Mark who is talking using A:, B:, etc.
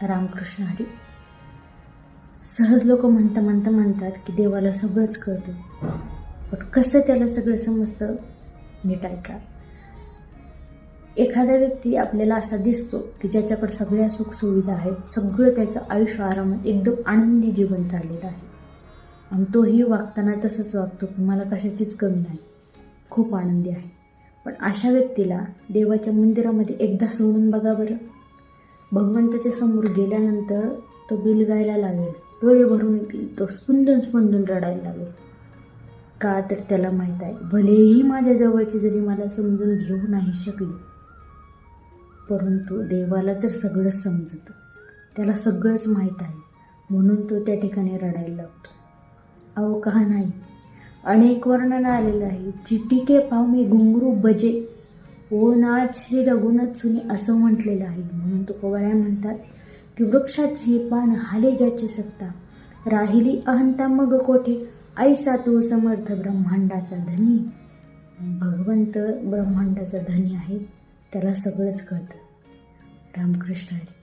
A: रामकृष्ण हरी. सहज लोक म्हणतात की देवाला सगळंच कळतं, पण कसं त्याला सगळं समजतं नीट ऐका. एखादा व्यक्ती आपल्याला असा दिसतो की ज्याच्याकडे सगळ्या सुखसुविधा आहेत, सगळं त्याचं आयुष्य आरामात एकदम आनंदी जीवन चाललेलं आहे, आणि तोही वागताना तसंच वागतो की मला कशाचीच कमी नाही, खूप आनंदी आहे. पण अशा व्यक्तीला देवाच्या मंदिरामध्ये एकदा सोडून बघा बरं. भगवंताच्या समोर गेल्यानंतर तो बिलगायला लागेल, डोळे भरून येतील, तो स्पंदून रडायला लागेल. का तर त्याला माहीत आहे, भलेही माझ्या जवळची जरी मला समजून घेऊ नाही शकली, परंतु देवाला तर सगळंच समजतं, त्याला सगळंच माहीत आहे, म्हणून तो त्या ठिकाणी रडायला लागतो. अहो का नाही, अनेक वर्णन आलेलं आहे. चिटिके पाव मी घुंगरू बजे, ओ नाथ श्री रघुनाथ सुनी, असं म्हटलेलं आहे. म्हणून तुकोबाराय म्हणतात की वृक्षाची पान हाले ज्याची सत्ता, राहिली अहंता मग कोठे, ऐसा तू समर्थ ब्रह्मांडाचा धनी. भगवंत ब्रह्मांडाचा धनी आहे, त्याला सगळंच कळतं. रामकृष्ण हरी.